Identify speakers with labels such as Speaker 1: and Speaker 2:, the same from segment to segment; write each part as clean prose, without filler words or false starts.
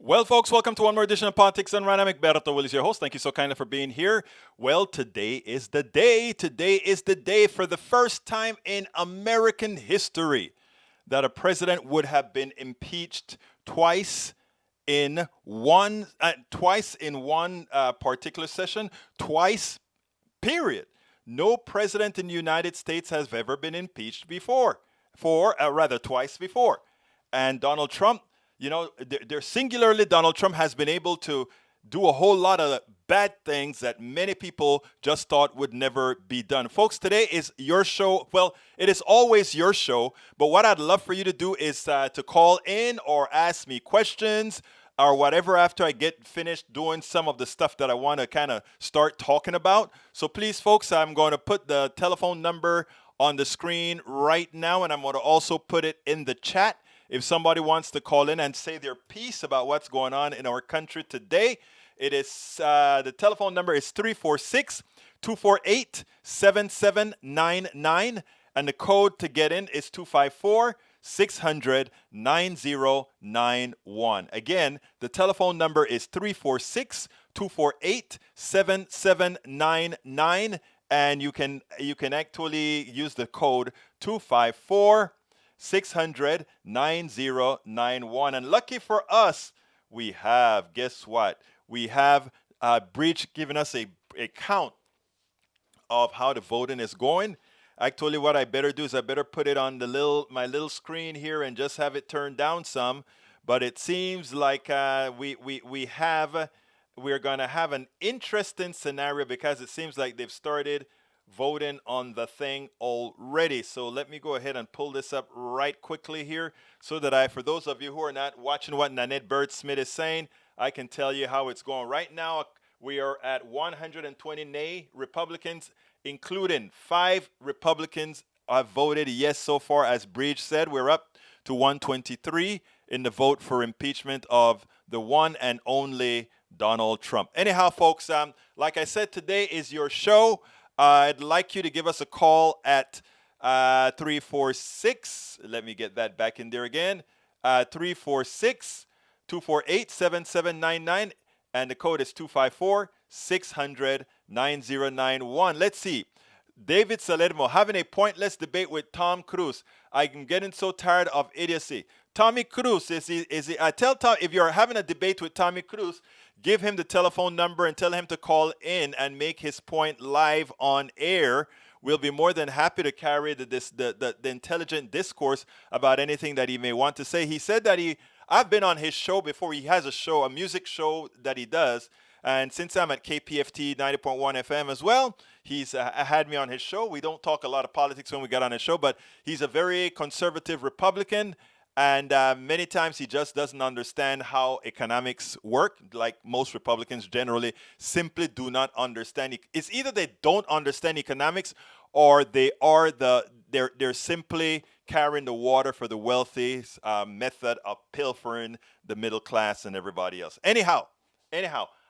Speaker 1: Well, folks, welcome to one more edition of Politics and Random. Egberto Will is your host. Thank you so kindly for being here. Well, today is the day. Today is the day for the first time in American history that a president would have been impeached twice in one particular session, twice. Period. No president in the United States has ever been impeached before, rather twice before. And Donald Trump, singularly, Donald Trump has been able to do a whole lot of bad things that many people just thought would never be done. Folks, today is your show. Well, it is always your show, but what I'd love for you to do is to call in or ask me questions or whatever after I get finished doing some of the stuff that I want to kind of start talking about. So please, folks, I'm going to put the telephone number on the screen right now, and I'm going to also put it in the chat. If somebody wants to call in and say their piece about what's going on in our country today, it is the telephone number is 346-248-7799, and the code to get in is 254-600-9091. Again, the telephone number is 346-248-7799, and you can actually use the code 254-600-9091. And lucky for us, we have, guess what? We have Breach giving us a count of how the voting is going. Actually, what I better do is I better put it on my little screen here and just have it turned down some. But it seems like we're going to have an interesting scenario because it seems like they've started voting on the thing already. So let me go ahead and pull this up right quickly here so that for those of you who are not watching what Nanette Bird Smith is saying, I can tell you how it's going. Right now, we are at 120 nay Republicans, including 5 Republicans have voted yes so far. As Bridge said, we're up to 123 in the vote for impeachment of the one and only Donald Trump. Anyhow, folks, like I said, today is your show. I'd like you to give us a call at 346. Let me get that back in there again. 346-248-7799. And the code is 254-600-9091. Let's see. David Salermo, having a pointless debate with Tom Cruise. I'm getting so tired of idiocy. Tommy Cruise, is he? I tell Tom, if you're having a debate with Tommy Cruise, give him the telephone number and tell him to call in and make his point live on air. We'll be more than happy to carry the intelligent discourse about anything that he may want to say. He said that I've been on his show before. He has a music show that he does. And since I'm at KPFT 90.1 FM as well, he's had me on his show. We don't talk a lot of politics when we get on his show, but he's a very conservative Republican. And many times he just doesn't understand how economics work, like most Republicans generally simply do not understand. It's either they don't understand economics or they're simply carrying the water for the wealthy's method of pilfering the middle class and everybody else. Anyhow,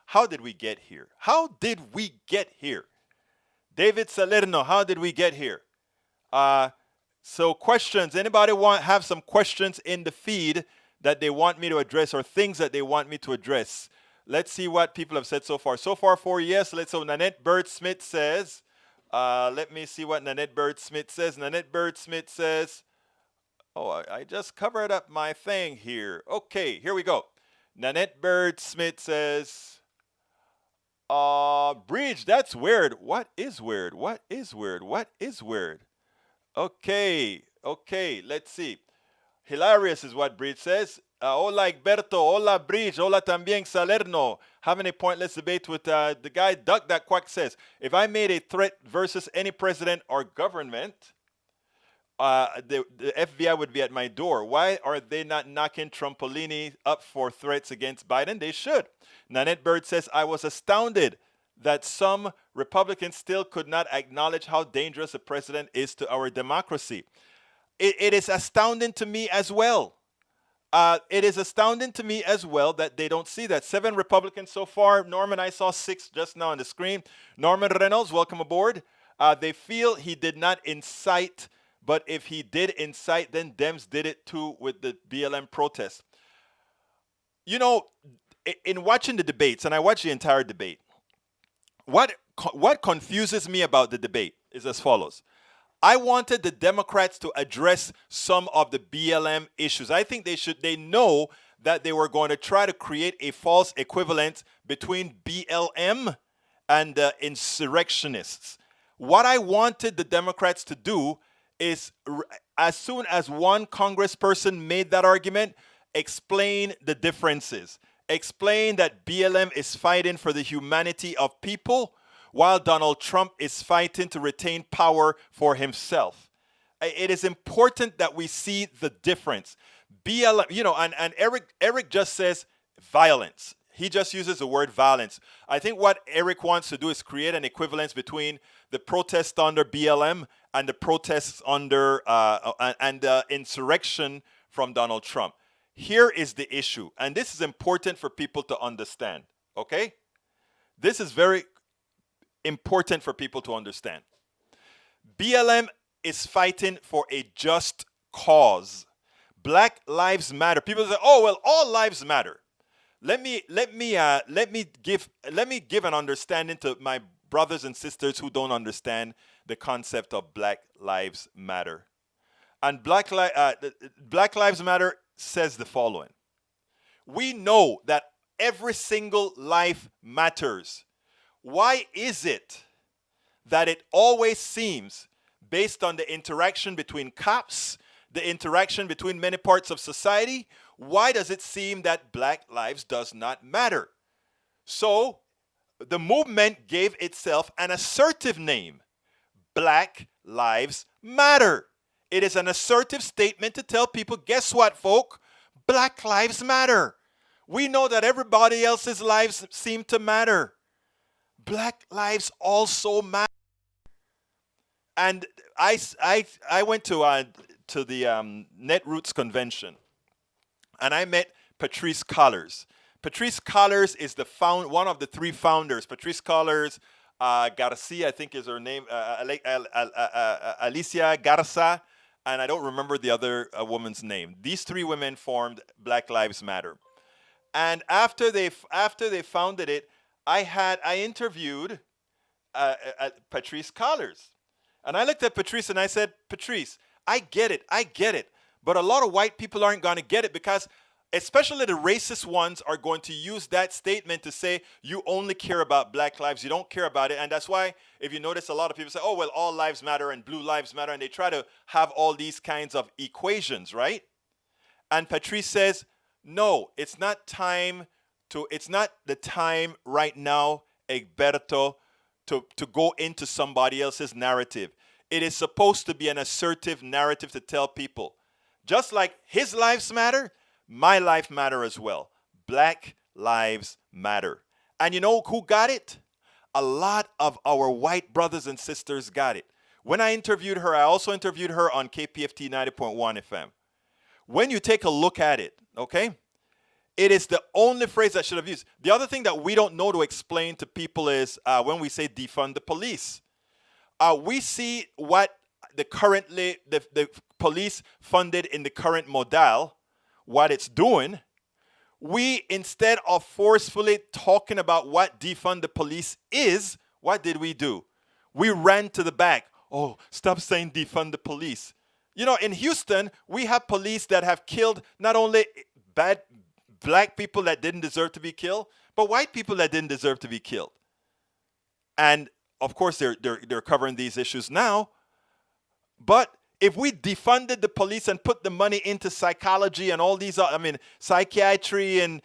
Speaker 1: how did we get here? How did we get here? David Salerno, how did we get here? So questions, anybody have some questions in the feed that they want me to address or things that they want me to address? Let's see what people have said so far. So far, 4 yes. So Nanette Bird Smith says, let me see what Nanette Bird Smith says. Nanette Bird Smith says, oh, I just covered up my thing here. Okay, here we go. Nanette Bird Smith says, Bridge, that's weird. What is weird? What is weird? What is weird? Okay, let's see. Hilarious is what Bridge says. Hola, Egberto. Hola, Bridge. Hola, también, Salerno. Having a pointless debate with the guy, Duck That Quack says, if I made a threat versus any president or government, the FBI would be at my door. Why are they not knocking Trumpolini up for threats against Biden? They should. Nanette Bird says, I was astounded that some Republicans still could not acknowledge how dangerous a president is to our democracy. It is astounding to me as well. It is astounding to me as well that they don't see that. 7 Republicans so far. Norman, I saw 6 just now on the screen. Norman Reynolds, welcome aboard. They feel he did not incite, but if he did incite, then Dems did it too with the BLM protest. You know, in watching the debates, and I watched the entire debate, what confuses me about the debate is as follows. I wanted the Democrats to address some of the BLM issues. I think they know that they were going to try to create a false equivalence between BLM and the insurrectionists. What I wanted the Democrats to do is, as soon as one congressperson made that argument, explain the differences. Explain that BLM is fighting for the humanity of people, while Donald Trump is fighting to retain power for himself. It is important that we see the difference. BLM, and Eric just says violence. He just uses the word violence. I think what Eric wants to do is create an equivalence between the protests under BLM and the protests under and the insurrection from Donald Trump. Here is the issue, and this is important for people to understand, okay? This is very important for people to understand. BLM is fighting for a just cause. Black lives matter. People say, "Oh, well, all lives matter." Let me give an understanding to my brothers and sisters who don't understand the concept of Black Lives Matter. And Black Lives Matter says the following. We know that every single life matters. Why is it that it always seems, based on the interaction between cops, the interaction between many parts of society, why does it seem that Black lives does not matter? So the movement gave itself an assertive name, Black Lives Matter. It is an assertive statement to tell people, guess what, folk? Black lives matter. We know that everybody else's lives seem to matter. Black lives also matter. And I went to the Netroots convention, and I met Patrisse Cullors. Patrisse Cullors is one of the three founders. Patrisse Cullors, Garcia, I think is her name, Alicia Garza, and I don't remember the other woman's name. These three women formed Black Lives Matter. And after they founded it, I interviewed Patrisse Cullors. And I looked at Patrisse and I said, Patrisse, I get it. But a lot of white people aren't going to get it because especially the racist ones are going to use that statement to say you only care about Black lives, you don't care about it. And that's why, if you notice, a lot of people say, oh, well, all lives matter and blue lives matter. And they try to have all these kinds of equations, right? And Patrisse says, no, it's not the time right now, Egberto, to go into somebody else's narrative. It is supposed to be an assertive narrative to tell people, just like his lives matter, my life matter as well. Black lives matter. And you know who got it? A lot of our white brothers and sisters got it. When I interviewed her, I also interviewed her on KPFT 90.1 FM. When you take a look at it, okay, it is the only phrase I should have used. The other thing that we don't know to explain to people is when we say defund the police. We see what the police funded in the current modal, what it's doing. We, instead of forcefully talking about what defund the police is, what did we do? We ran to the back. Oh, stop saying defund the police. You know, in Houston, we have police that have killed not only bad black people that didn't deserve to be killed, but white people that didn't deserve to be killed. And of course, they're covering these issues now. But if we defunded the police and put the money into psychology and all these, psychiatry and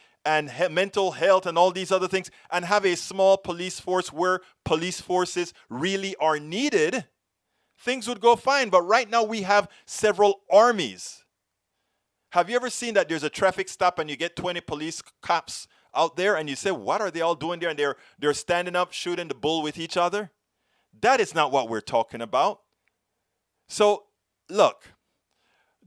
Speaker 1: mental health and all these other things, and have a small police force where police forces really are needed, things would go fine. But right now we have several armies. Have you ever seen that there's a traffic stop and you get 20 police cops out there and you say, what are they all doing there? And they're standing up, shooting the bull with each other. That is not what we're talking about. So, look,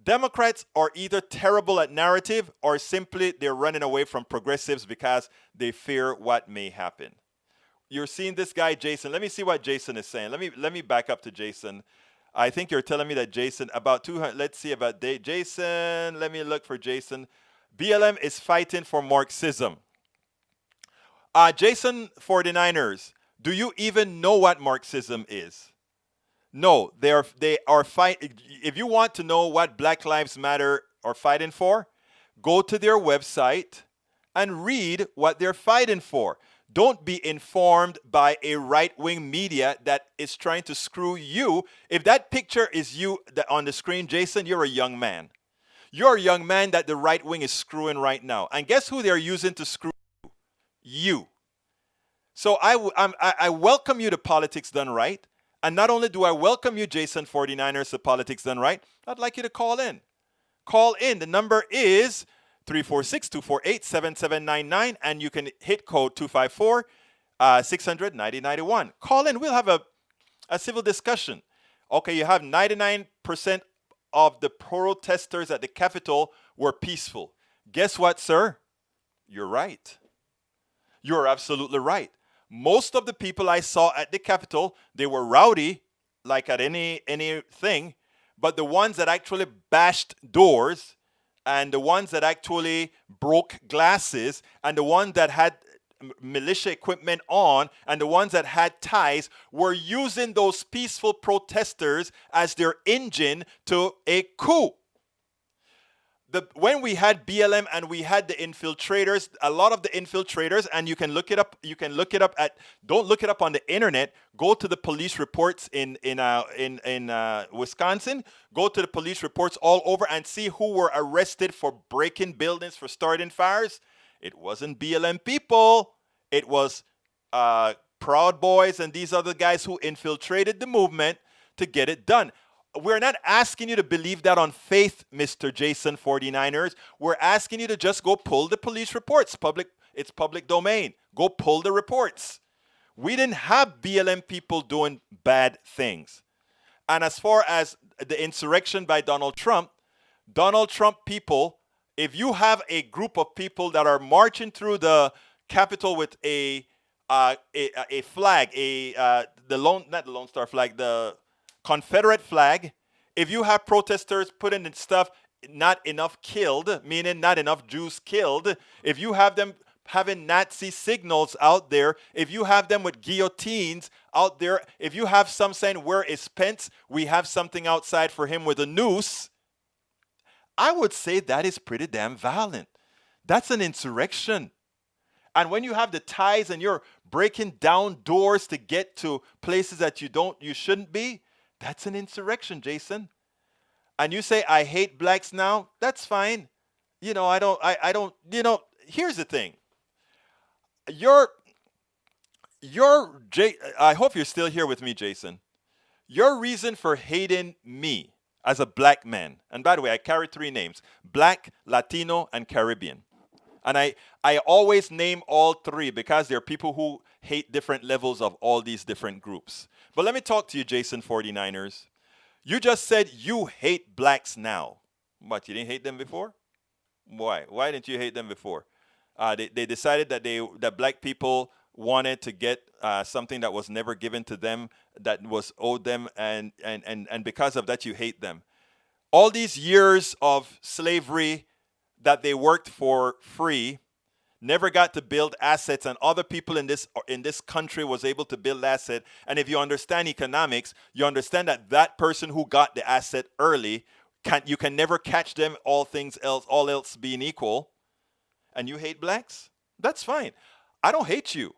Speaker 1: Democrats are either terrible at narrative or simply they're running away from progressives because they fear what may happen. You're seeing this guy, Jason. Let me see what Jason is saying. Let me back up to Jason. I think you're telling me that Jason, about 200, let's see about Jason. Let me look for Jason. BLM is fighting for Marxism. Jason 49ers, do you even know what Marxism is? No, they are fight. If you want to know what Black Lives Matter are fighting for, go to their website and read what they're fighting for. Don't be informed by a right-wing media that is trying to screw you. If that picture is you on the screen, Jason, you're a young man. You're a young man that the right wing is screwing right now. And guess who they're using to screw you? So I welcome you to Politics Done Right. And not only do I welcome you, Jason 49ers, to Politics Done Right, I'd like you to call in. Call in. The number is 346-248-7799, and you can hit code 254-600-9091. Call in. We'll have a civil discussion. Okay, you have 99% of the protesters at the Capitol were peaceful. Guess what, sir? You're right. You're absolutely right. Most of the people I saw at the Capitol, they were rowdy, like at anything, but the ones that actually bashed doors and the ones that actually broke glasses and the ones that had militia equipment on and the ones that had ties were using those peaceful protesters as their engine to a coup. When we had BLM and we had the infiltrators, a lot of the infiltrators, and you can look it up. You can look it up don't look it up on the internet. Go to the police reports in Wisconsin. Go to the police reports all over and see who were arrested for breaking buildings, for starting fires. It wasn't BLM people. It was Proud Boys and these other guys who infiltrated the movement to get it done. We're not asking you to believe that on faith, Mr. Jason 49ers. We're asking you to just go pull the police reports. It's public domain. Go pull the reports. We didn't have BLM people doing bad things. And as far as the insurrection by Donald Trump people, if you have a group of people that are marching through the Capitol with a flag, not the Lone Star flag, the Confederate flag, if you have protesters putting in stuff, not enough killed, meaning not enough Jews killed, if you have them having Nazi signals out there, if you have them with guillotines out there, if you have some saying, where is Pence? We have something outside for him with a noose. I would say that is pretty damn violent. That's an insurrection. And when you have the ties and you're breaking down doors to get to places that you shouldn't be, that's an insurrection, Jason. And you say, I hate blacks now, that's fine. I don't, here's the thing. I hope you're still here with me, Jason. Your reason for hating me as a black man, and by the way, I carry 3 names: Black, Latino, and Caribbean. And I always name all 3 because there are people who hate different levels of all these different groups. But let me talk to you, Jason 49ers. You just said you hate blacks now. What, you didn't hate them before? Why? Why didn't you hate them before? They decided that black people wanted to get something that was never given to them, that was owed them, and because of that you hate them. All these years of slavery that they worked for free, never got to build assets, and other people in this country was able to build asset. And if you understand economics, you understand that person who got the asset early, you can never catch them, all else being equal. And you hate blacks? That's fine. I don't hate you.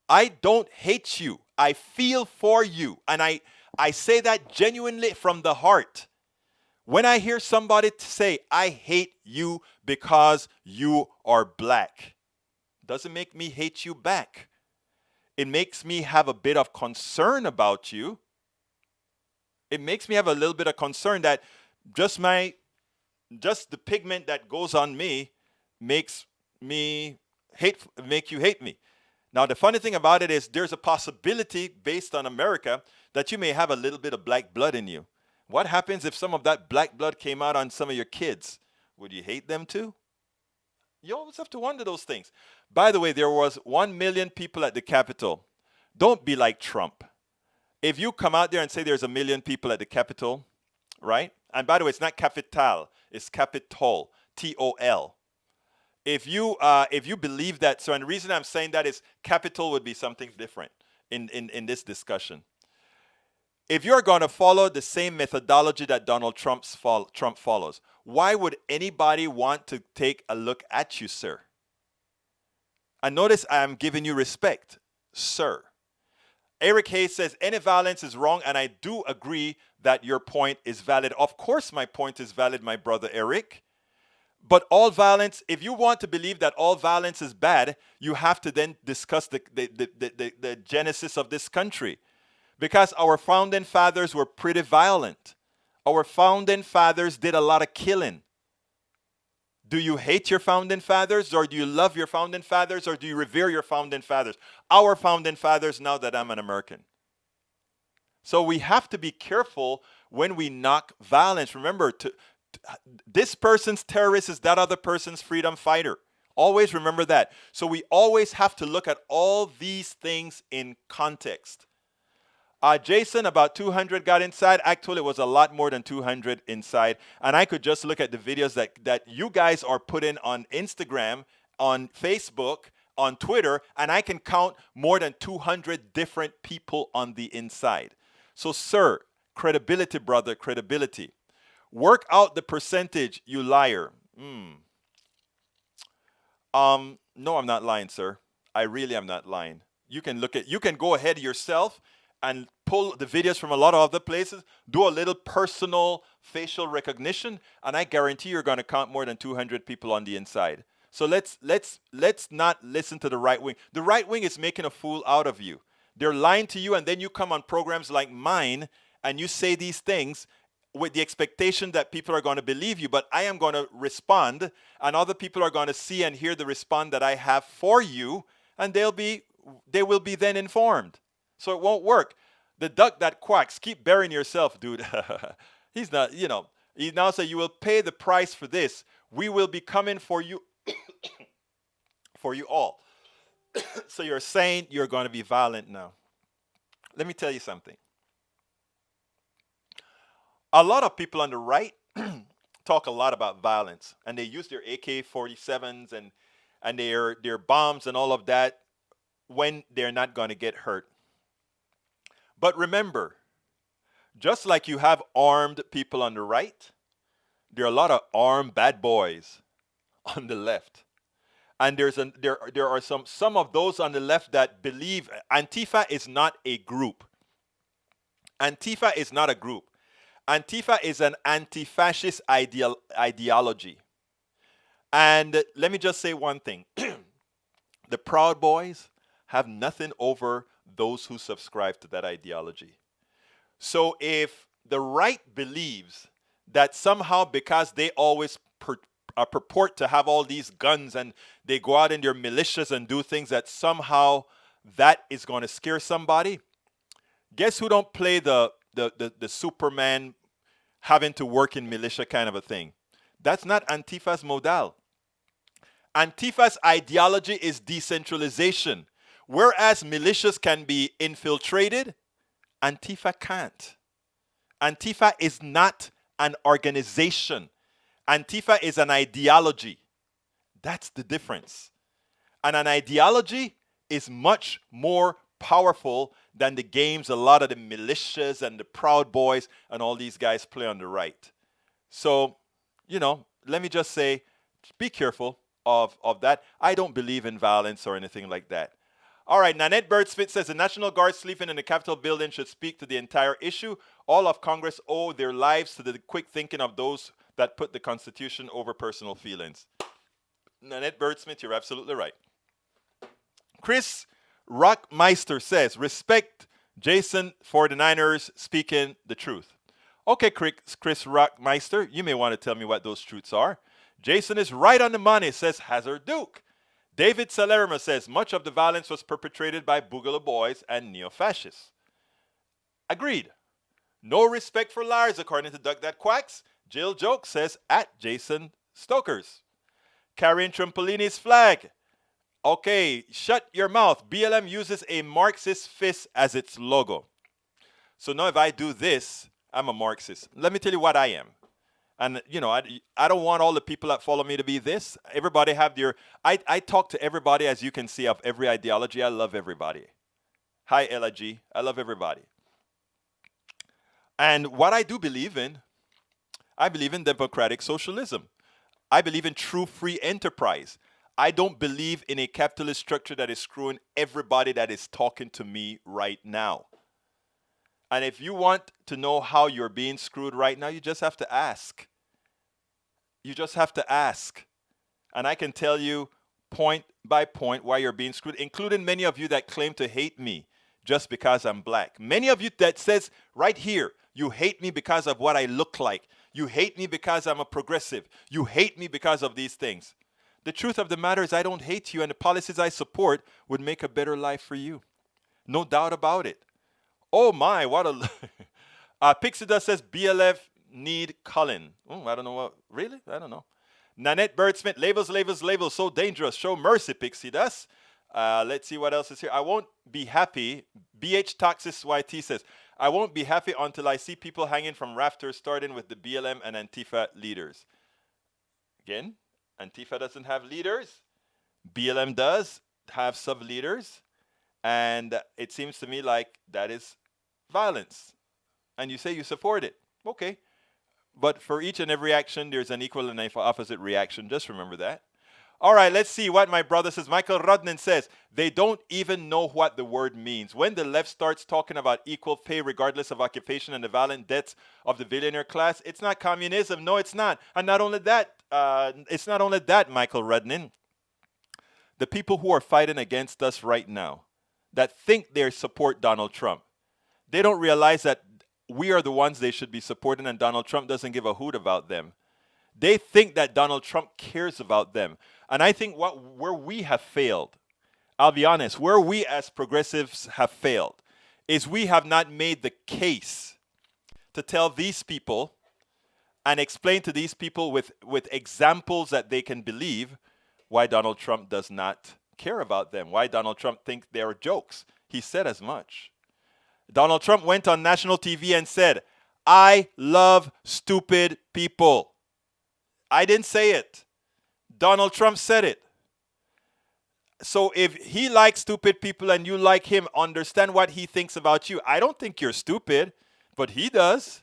Speaker 1: I don't hate you. I feel for you. And I say that genuinely from the heart. When I hear somebody say, I hate you because you are black, doesn't make me hate you back. It makes me have a bit of concern about you. It makes me have a little bit of concern that just the pigment that goes on me makes me make you hate me. Now, the funny thing about it is there's a possibility based on America that you may have a little bit of black blood in you. What happens if some of that black blood came out on some of your kids? Would you hate them too? You always have to wonder those things. By the way, there was 1 million people at the Capitol. Don't be like Trump. If you come out there and say there's 1 million people at the Capitol, right? And by the way, it's not capital, it's Capitol, T-O-L. If you believe that, so and the reason I'm saying that is capital would be something different in this discussion. If you're going to follow the same methodology that Donald Trump follows, why would anybody want to take a look at you, sir? And notice I am giving you respect, sir. Eric Hayes says any violence is wrong, and I do agree that your point is valid. Of course my point is valid, my brother Eric. But all violence, if you want to believe that all violence is bad, you have to then discuss the genesis of this country. Because our founding fathers were pretty violent. Our founding fathers did a lot of killing. Do you hate your founding fathers, or do you love your founding fathers, or do you revere your founding fathers? Our founding fathers, now that I'm an American. So we have to be careful when we knock violence. Remember, this person's terrorist is that other person's freedom fighter. Always remember that. So we always have to look at all these things in context. Jason, about 200 got inside. Actually, it was a lot more than 200 inside. And I could just look at the videos that you guys are putting on Instagram, on Facebook, on Twitter, and I can count more than 200 different people on the inside. So, sir, credibility, brother, credibility. Work out the percentage, you liar. No, I'm not lying, sir. I really am not lying. You can go ahead yourself and pull the videos from a lot of other places, do a little personal facial recognition, and I guarantee you're going to count more than 200 people on the inside. So let's not listen to the right wing. The right wing is making a fool out of you. They're lying to you, and then you come on programs like mine and you say these things with the expectation that people are going to believe you, but I am going to respond, and other people are going to see and hear the response that I have for you, and they will be then informed. So it won't work. The duck that quacks, keep burying yourself, dude. He's not, he now says you will pay the price for this. We will be coming for you, for you all. So you're saying you're going to be violent now. Let me tell you something. A lot of people on the right talk a lot about violence, and they use their AK-47s and their bombs and all of that when they're not going to get hurt. But remember, just like you have armed people on the right, there are a lot of armed bad boys on the left. And there are some of those on the left that believe Antifa is not a group. Antifa is not a group. Antifa is an anti-fascist ideology. And let me just say one thing. The Proud Boys have nothing over those who subscribe to that ideology. So if the right believes that somehow because they always purport to have all these guns and they go out in their militias and do things that somehow that is going to scare somebody, guess who don't play the Superman having to work in militia kind of a thing? That's not Antifa's modal. Antifa's ideology is decentralization. Whereas militias can be infiltrated, Antifa can't. Antifa is not an organization. Antifa is an ideology. That's the difference. And an ideology is much more powerful than the games a lot of the militias and the Proud Boys and all these guys play on the right. So, let me just say, be careful of that. I don't believe in violence or anything like that. All right, Nanette Birdsmith says the National Guard sleeping in the Capitol building should speak to the entire issue. All of Congress owe their lives to the quick thinking of those that put the Constitution over personal feelings. Nanette Birdsmith, you're absolutely right. Chris Rockmeister says, respect Jason 49ers speaking the truth. Okay, Chris Rockmeister, you may want to tell me what those truths are. Jason is right on the money, says Hazard Duke. David Salerma says much of the violence was perpetrated by Boogaloo Boys and neo-fascists. Agreed. No respect for liars, according to Duck That Quacks. Jill Joke says at Jason Stokers. Carrying Trampolini's flag. Okay, shut your mouth. BLM uses a Marxist fist as its logo. So now if I do this, I'm a Marxist. Let me tell you what I am. And, I don't want all the people that follow me to be this. Everybody have I talk to everybody, as you can see, of every ideology. I love everybody. Hi, Ella G. I love everybody. And what I do believe in, I believe in democratic socialism. I believe in true free enterprise. I don't believe in a capitalist structure that is screwing everybody that is talking to me right now. And if you want to know how you're being screwed right now, you just have to ask. You just have to ask. And I can tell you point by point why you're being screwed, including many of you that claim to hate me just because I'm black. Many of you that says right here, you hate me because of what I look like. You hate me because I'm a progressive. You hate me because of these things. The truth of the matter is I don't hate you, and the policies I support would make a better life for you. No doubt about it. Oh my, what a... Pixida says BLF need Cullen. I don't know what... Really? I don't know. Nanette Birdsmith, labels, so dangerous. Show mercy, Pixidas. Let's see what else is here. I won't be happy. BH Toxis YT says, I won't be happy until I see people hanging from rafters, starting with the BLM and Antifa leaders. Again, Antifa doesn't have leaders. BLM does have sub-leaders. And it seems to me like that is violence. And you say you support it. Okay. But for each and every action, there's an equal and opposite reaction. Just remember that. All right, let's see what my brother says. Michael Rudnin says, they don't even know what the word means. When the left starts talking about equal pay regardless of occupation and the violent deaths of the billionaire class, it's not communism. No, it's not. And not only that, it's not only that, Michael Rudnin. The people who are fighting against us right now, that think they support Donald Trump, they don't realize that we are the ones they should be supporting, and Donald Trump doesn't give a hoot about them. They think that Donald Trump cares about them. And I think where we have failed, I'll be honest, where we as progressives have failed is we have not made the case to tell these people and explain to these people with examples that they can believe why Donald Trump does not care about them, why Donald Trump thinks they're jokes. He said as much. Donald Trump went on national TV and said, I love stupid people. I didn't say it. Donald Trump said it. So if he likes stupid people and you like him, understand what he thinks about you. I don't think you're stupid, but he does.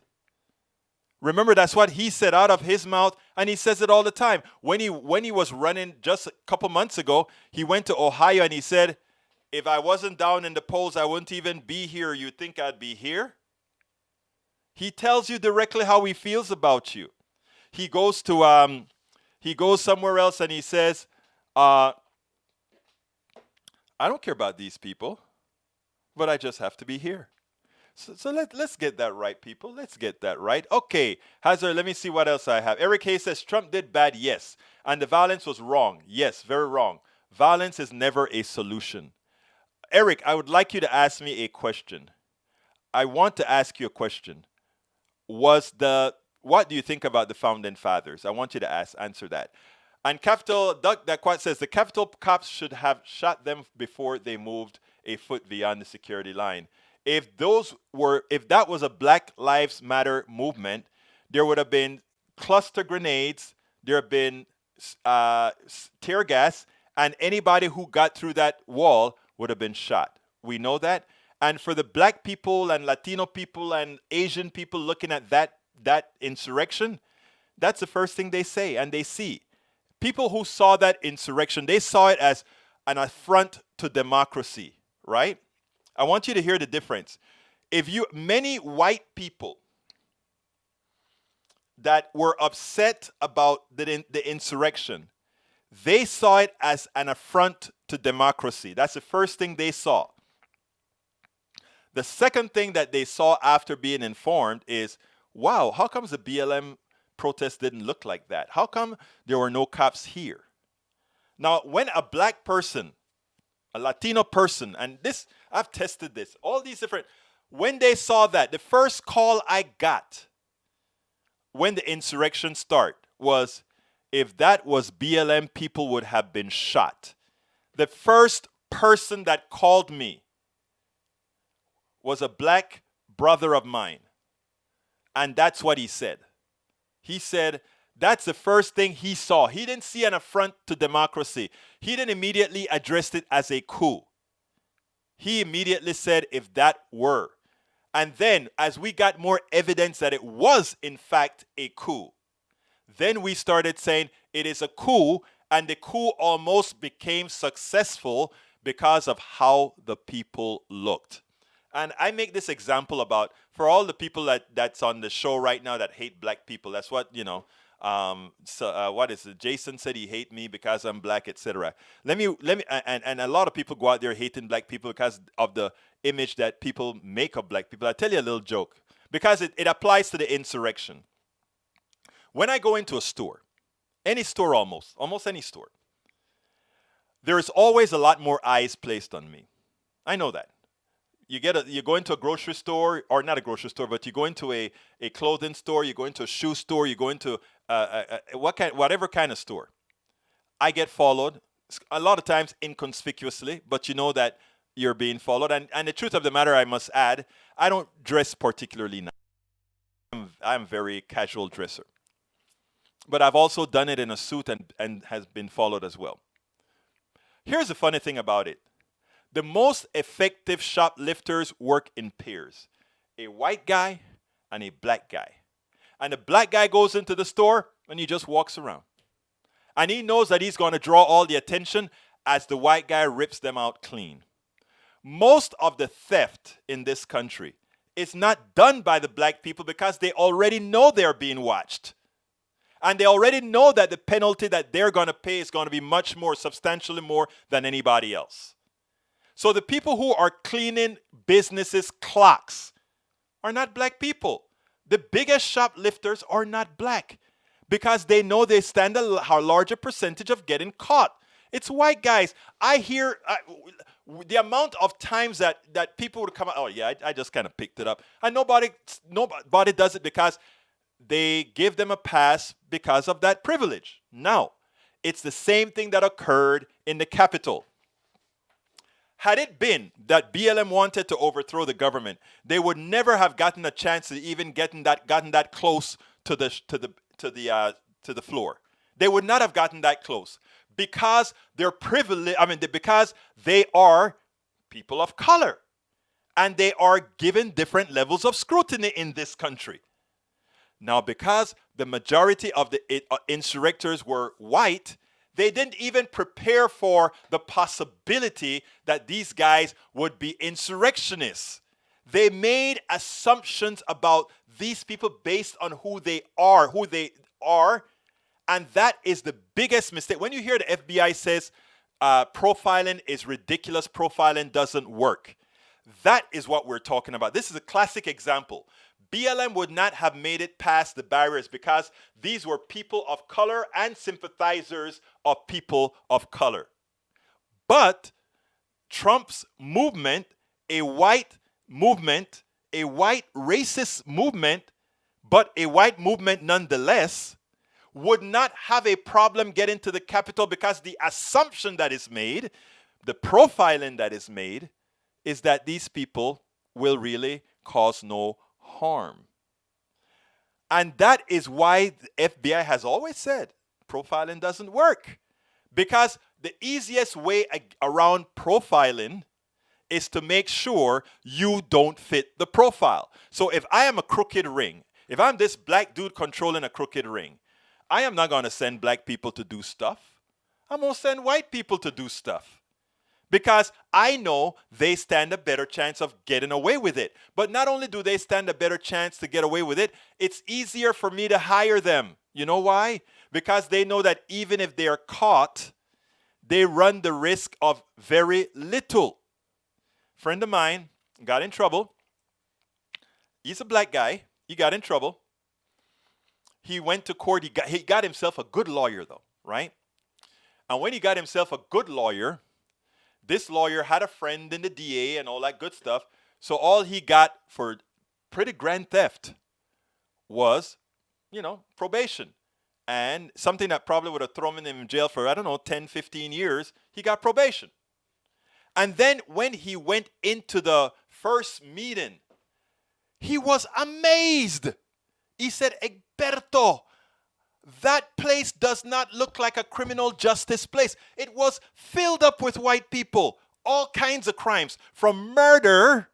Speaker 1: Remember, that's what he said out of his mouth, and he says it all the time. When he was running just a couple months ago, he went to Ohio and he said, if I wasn't down in the polls, I wouldn't even be here. You'd think I'd be here? He tells you directly how he feels about you. He goes somewhere else and he says, I don't care about these people, but I just have to be here. So let's get that right, people. Let's get that right. Okay, Hazard, let me see what else I have. Eric Hayes says, Trump did bad, yes. And the violence was wrong. Yes, very wrong. Violence is never a solution. Eric, I would like you to ask me a question. I want to ask you a question. What do you think about the founding fathers? I want you to answer that. And Capital Duck Daquat says the Capitol cops should have shot them before they moved a foot beyond the security line. If that was a Black Lives Matter movement, there would have been cluster grenades, there have been tear gas, and anybody who got through that wall would have been shot. We know that. And for the black people and Latino people and Asian people looking at that insurrection, that's the first thing they say and they see. People who saw that insurrection, they saw it as an affront to democracy, right? I want you to hear the difference. Many white people that were upset about the insurrection, they saw it as an affront to democracy. That's the first thing they saw. The second thing that they saw after being informed is, wow, how come the BLM protest didn't look like that? How come there were no cops here? Now, when a black person, a Latino person, and this, I've tested this, all these different, when they saw that, the first call I got when the insurrection started was, if that was BLM, people would have been shot. The first person that called me was a black brother of mine. And that's what he said. He said that's the first thing he saw. He didn't see an affront to democracy. He didn't immediately address it as a coup. He immediately said, if that were. And then, as we got more evidence that it was, in fact, a coup, then we started saying it is a coup, and the coup almost became successful because of how the people looked. And I make this example about, for all the people that's on the show right now that hate black people, that's what, what is it? Jason said he hate me because I'm black, etc. And a lot of people go out there hating black people because of the image that people make of black people. I'll tell you a little joke, because it applies to the insurrection. When I go into a store, any store almost any store, there is always a lot more eyes placed on me. I know that. You go into a grocery store, or not a grocery store, but you go into a clothing store, you go into a shoe store, you go into whatever kind of store. I get followed a lot of times inconspicuously, but you know that you're being followed. And the truth of the matter, I must add, I don't dress particularly nice. I'm a very casual dresser. But I've also done it in a suit and has been followed as well. Here's the funny thing about it. The most effective shoplifters work in pairs. A white guy and a black guy. And the black guy goes into the store and he just walks around. And he knows that he's going to draw all the attention as the white guy rips them out clean. Most of the theft in this country is not done by the black people because they already know they're being watched. And they already know that the penalty that they're going to pay is going to be much more, substantially more than anybody else. So the people who are cleaning businesses' clocks are not black people. The biggest shoplifters are not black because they know they stand a larger percentage of getting caught. It's white guys. I hear the amount of times that people would come out, oh yeah, I just kind of picked it up. And nobody does it because they give them a pass because of that privilege. Now, it's the same thing that occurred in the Capitol. Had it been that BLM wanted to overthrow the government, they would never have gotten a chance to even gotten that close to the floor. They would not have gotten that close because they're privileged. Because they are people of color, and they are given different levels of scrutiny in this country. Now, because the majority of the insurrectors were white, they didn't even prepare for the possibility that these guys would be insurrectionists. They made assumptions about these people based on who they are, and that is the biggest mistake. When you hear the FBI says profiling is ridiculous, profiling doesn't work, that is what we're talking about. This is a classic example. BLM would not have made it past the barriers because these were people of color and sympathizers of people of color. But Trump's movement, a white racist movement, but a white movement nonetheless, would not have a problem getting to the Capitol because the assumption that is made, the profiling that is made, is that these people will really cause no harm. And that is why the FBI has always said profiling doesn't work. Because the easiest way around profiling is to make sure you don't fit the profile. So if I am a crooked ring, if I'm this black dude controlling a crooked ring, I am not going to send black people to do stuff. I'm going to send white people to do stuff. Because I know they stand a better chance of getting away with it. But not only do they stand a better chance to get away with it, it's easier for me to hire them. You know why? Because they know that even if they are caught, they run the risk of very little. A friend of mine got in trouble. He's a black guy. He got in trouble. He went to court. He got himself a good lawyer, though, right? And when he got himself a good lawyer, this lawyer had a friend in the DA and all that good stuff. So all he got for pretty grand theft was, probation. And something that probably would have thrown him in jail for, 10, 15 years, he got probation. And then when he went into the first meeting, he was amazed. He said, Egberto, that place does not look like a criminal justice place. It was filled up with white people, all kinds of crimes, from murder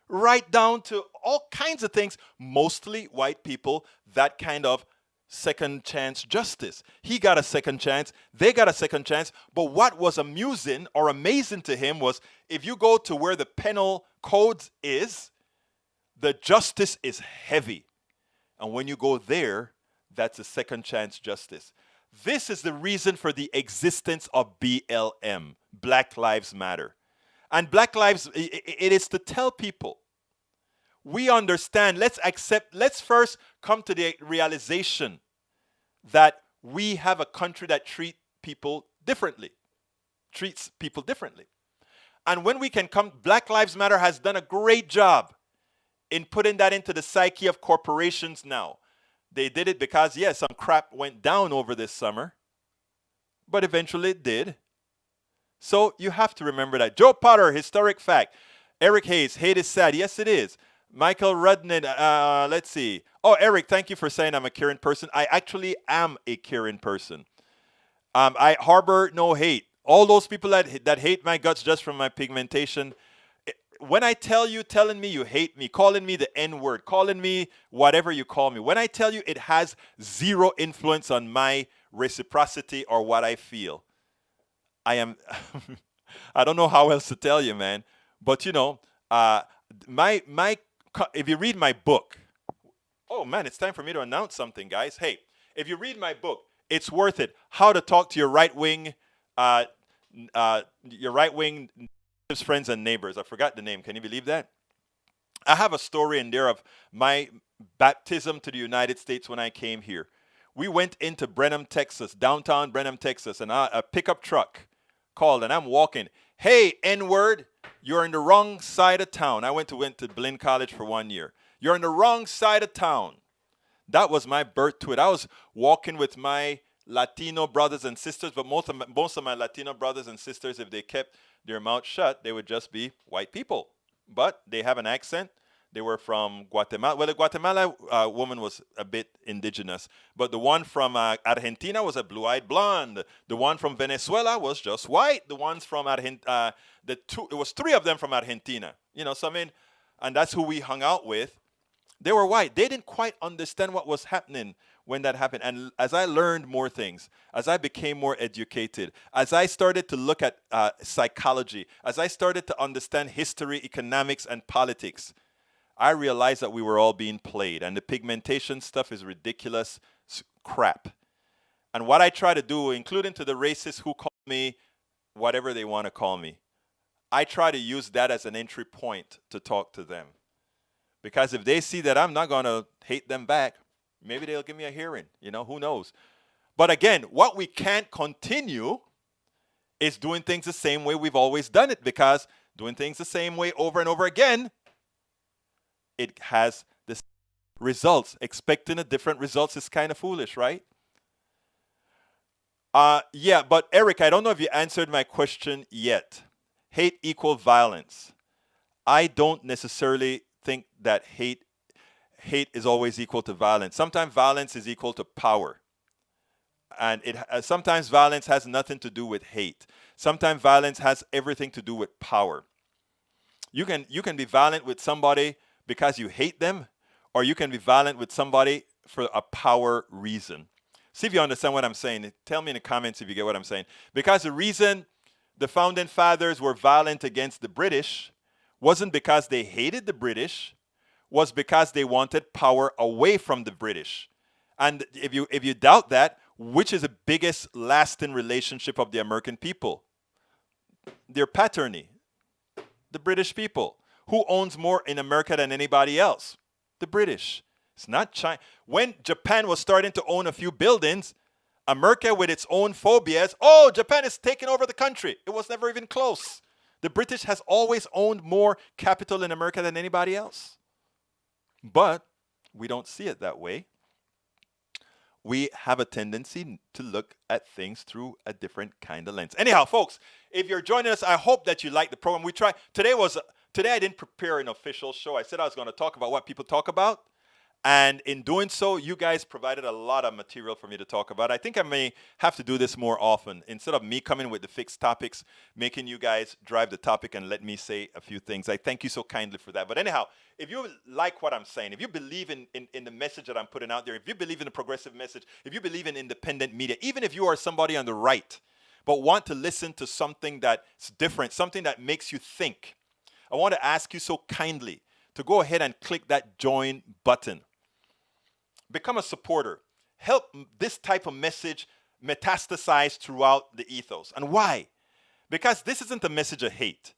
Speaker 1: right down to all kinds of things, mostly white people, that kind of second chance justice. He got a second chance, they got a second chance. But what was amusing or amazing to him was if you go to where the penal code is, the justice is heavy. And when you go there, that's a second chance justice. This is the reason for the existence of BLM, Black Lives Matter. And Black Lives, it is to tell people, we understand, let's first come to the realization that we have a country that treats people differently. And when we can come, Black Lives Matter has done a great job in putting that into the psyche of corporations now. They did it because, yes, some crap went down over this summer, but eventually it did. So you have to remember that. Joe Potter, historic fact. Eric Hayes, hate is sad. Yes, it is. Michael Rudnin, let's see. Oh, Eric, thank you for saying I'm a caring person. I actually am a caring person. I harbor no hate. All those people that hate my guts just from my pigmentation, when I tell you, telling me you hate me, calling me the N-word, calling me whatever you call me, when I tell you it has zero influence on my reciprocity or what I feel, I am, I don't know how else to tell you, man. But you know, if you read my book, oh man, it's time for me to announce something, guys. Hey, if you read my book, it's worth it. How to talk to your right wing friends and neighbors. I forgot the name. Can you believe that? I have a story in there of my baptism to the United States when I came here. We went into Brenham, Texas, downtown Brenham, Texas, and a pickup truck called, and I'm walking. Hey, N-word, you're in the wrong side of town. I went to Blinn College for 1 year. You're in the wrong side of town. That was my birth to it. I was walking with my Latino brothers and sisters, but most of my Latino brothers and sisters, if they kept their mouth shut, they would just be white people. But they have an accent. They were from Guatemala. Well, the Guatemala woman was a bit indigenous, but the one from Argentina was a blue-eyed blonde. The one from Venezuela was just white. The ones from Argentina, it was three of them from Argentina. You know, so I mean, and that's who we hung out with. They were white. They didn't quite understand what was happening when that happened. And as I learned more things, as I became more educated, as I started to look at psychology, as I started to understand history, economics, and politics, I realized that we were all being played. And the pigmentation stuff is ridiculous crap. And what I try to do, including to the racists who call me whatever they want to call me, I try to use that as an entry point to talk to them. Because if they see that I'm not going to hate them back, maybe they'll give me a hearing. You know, who knows? But again, what we can't continue is doing things the same way we've always done it, because doing things the same way over and over again, it has the results. Expecting a different results is kind of foolish, right? Yeah, but Eric, I don't know if you answered my question yet. Hate equal violence. I don't necessarily think that hate is always equal to violence. Sometimes violence is equal to power. And sometimes violence has nothing to do with hate. Sometimes violence has everything to do with power. You can be violent with somebody because you hate them, or you can be violent with somebody for a power reason. See if you understand what I'm saying. Tell me in the comments if you get what I'm saying. Because the reason the founding fathers were violent against the British wasn't because they hated the British, was because they wanted power away from the British. And if you doubt that, which is the biggest lasting relationship of the American people? Their paternity, the British people. Who owns more in America than anybody else? The British. It's not China. When Japan was starting to own a few buildings, America with its own phobias, oh, Japan is taking over the country. It was never even close. The British has always owned more capital in America than anybody else. But we don't see it that way. We have a tendency to look at things through a different kind of lens. Anyhow, folks, if you're joining us, I hope that you like the program. Today I didn't prepare an official show. I said I was going to talk about what people talk about. And in doing so, you guys provided a lot of material for me to talk about. I think I may have to do this more often. Instead of me coming with the fixed topics, making you guys drive the topic and let me say a few things. I thank you so kindly for that. But anyhow, if you like what I'm saying, if you believe in the message that I'm putting out there, if you believe in the progressive message, if you believe in independent media, even if you are somebody on the right, but want to listen to something that's different, something that makes you think, I want to ask you so kindly to go ahead and click that join button. Become a supporter. Help this type of message metastasize throughout the ethos. And why? Because this isn't a message of hate.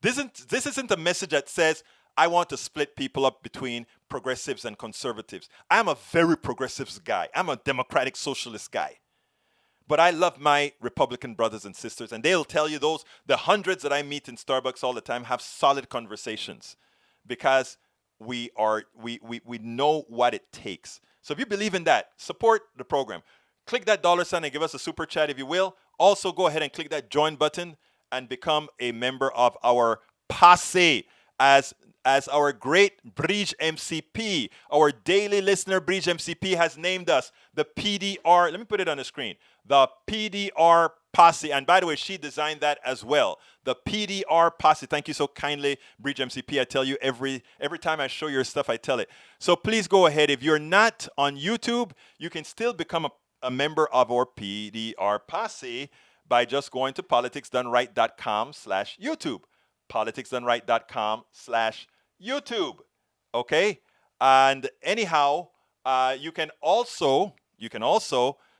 Speaker 1: This isn't a message that says, I want to split people up between progressives and conservatives. I'm a very progressive guy. I'm a democratic socialist guy. But I love my Republican brothers and sisters, and they'll tell you the hundreds that I meet in Starbucks all the time have solid conversations because we know what it takes. So if you believe in that, support the program. Click that $sign and give us a super chat if you will. Also, go ahead and click that join button and become a member of our posse as our great Bridge MCP, our daily listener Bridge MCP has named us the PDR. Let me put it on the screen. The PDR posse. And by the way, she designed that as well. The PDR posse. Thank you so kindly, Bridge MCP. I tell you every time I show your stuff, I tell it. So please go ahead. If you're not on YouTube, you can still become a member of our PDR posse by just going to politicsdoneright.com/YouTube. politicsdoneright.com/YouTube. Okay? And anyhow, you can also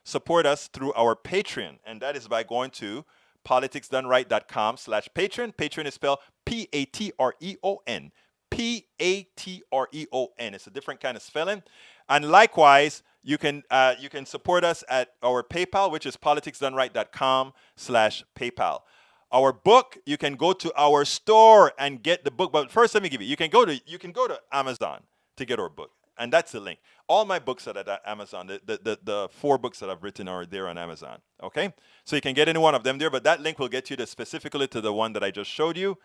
Speaker 1: support us through our Patreon, and that is by going to politicsdoneright.com/Patreon. Patreon is spelled Patreon. Patreon. It's a different kind of spelling. And likewise, you can support us at our PayPal, which is politicsdoneright.com/PayPal. Our book, you can go to our store and get the book. But first, let me give you. You can go to Amazon to get our book, and that's the link. All my books are at Amazon. The 4 books that I've written are there on Amazon. Okay, so you can get any one of them there, but that link will get you specifically to the one that I just showed you.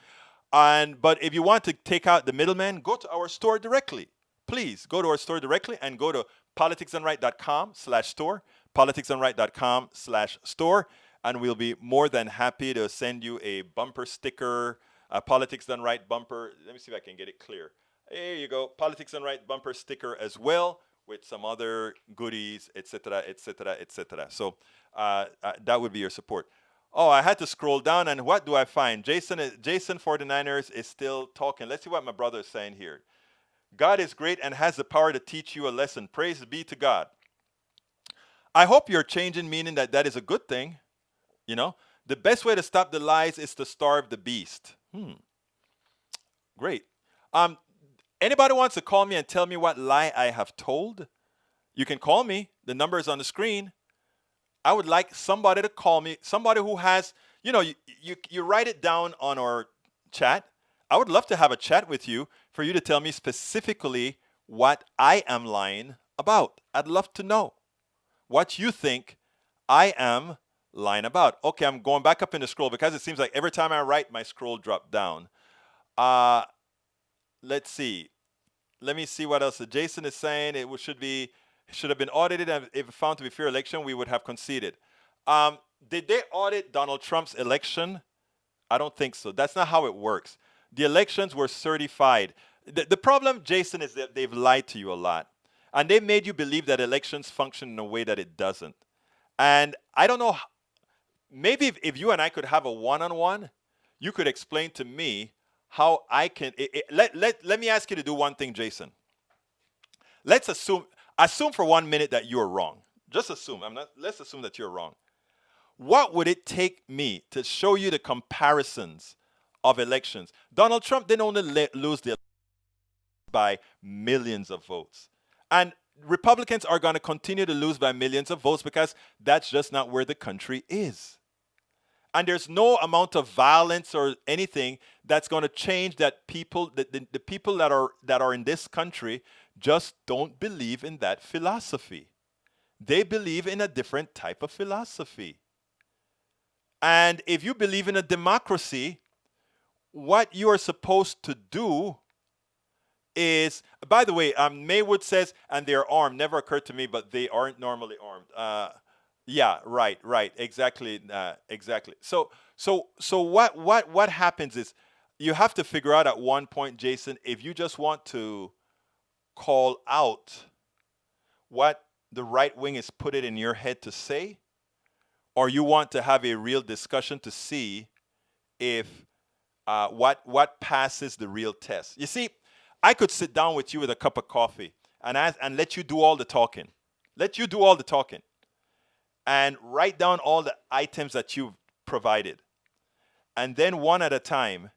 Speaker 1: But if you want to take out the middleman, go to our store directly. Please go to our store directly and go to politicsdoneright.com/store. politicsdoneright.com/store. And we'll be more than happy to send you a bumper sticker, a Politics Done Right bumper. Let me see if I can get it clear. There you go, Politics Done Right bumper sticker as well, with some other goodies, etc., etc., etc. So that would be your support. Oh, I had to scroll down, and what do I find? Jason 49ers is still talking. Let's see what my brother is saying here. God is great and has the power to teach you a lesson. Praise be to God. I hope you're changing, meaning that is a good thing. You know, the best way to stop the lies is to starve the beast. Great. Anybody wants to call me and tell me what lie I have told? You can call me. The number is on the screen. I would like somebody to call me, somebody who has, you write it down on our chat. I would love to have a chat with you for you to tell me specifically what I am lying about. I'd love to know what you think I am lying about. Okay, I'm going back up in the scroll because it seems like every time I write, my scroll dropped down. Let's see. Let me see what else. Jason is saying it should have been audited, and if found to be fair election, we would have conceded. Did they audit Donald Trump's election? I don't think so. That's not how it works. The elections were certified. The problem, Jason, is that they've lied to you a lot. And they made you believe that elections function in a way that it doesn't. And I don't know, maybe if you and I could have a one-on-one, you could explain to me how I can, let me ask you to do one thing, Jason. Let's assume for 1 minute that you're wrong. Just assume, let's assume that you're wrong. What would it take me to show you the comparisons of elections? Donald Trump didn't only lose the election by millions of votes. And Republicans are going to continue to lose by millions of votes because that's just not where the country is. And there's no amount of violence or anything that's going to change that people, the people that are in this country just don't believe in that philosophy. They believe in a different type of philosophy. And if you believe in a democracy, what you are supposed to do is, by the way, Maywood says, and they're armed. Never occurred to me, but they aren't normally armed. Yeah, right, exactly, exactly. So what happens is you have to figure out at one point, Jason, if you just want to call out what the right wing is put it in your head to say, or you want to have a real discussion to see if what passes the real test. You see, I could sit down with you with a cup of coffee and let you do all the talking. Let you do all the talking. And write down all the items that you've provided. And then one at a time,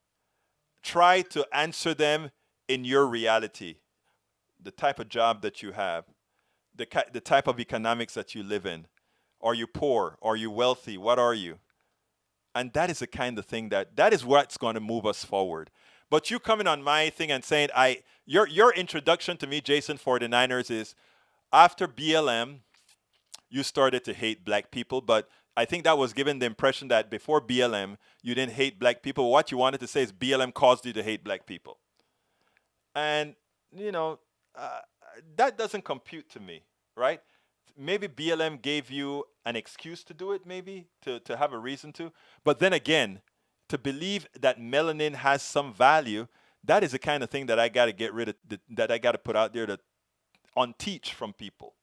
Speaker 1: try to answer them in your reality. The type of job that you have, the type of economics that you live in. Are you poor? Are you wealthy? What are you? And that is the kind of thing that is what's going to move us forward. But you coming on my thing and saying, your introduction to me, Jason, for the Niners is after BLM, you started to hate black people, but I think that was given the impression that before BLM, you didn't hate black people. What you wanted to say is BLM caused you to hate black people. And, that doesn't compute to me, right? Maybe BLM gave you an excuse to do it, maybe, to have a reason to. But then again, to believe that melanin has some value, that is the kind of thing that I got to get rid of, that I got to put out there to unteach from people,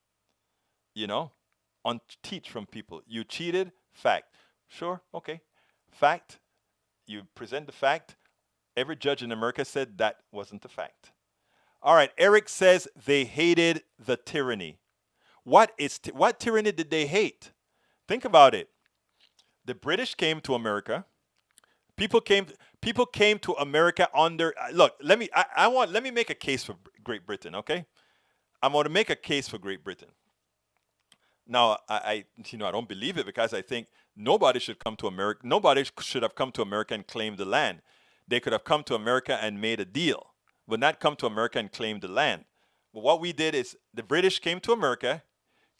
Speaker 1: Unteach from people. You cheated, fact. Sure, okay. Fact. You present the fact. Every judge in America said that wasn't the fact. All right, Eric says they hated the tyranny. What tyranny did they hate? Think about it. The British came to America. People came to America under look, let me make a case for Great Britain, okay? I'm going to make a case for Great Britain. Now, I don't believe it because I think nobody should come to America. Nobody should have come to America and claimed the land. They could have come to America and made a deal, but not come to America and claim the land. But what we did is the British came to America,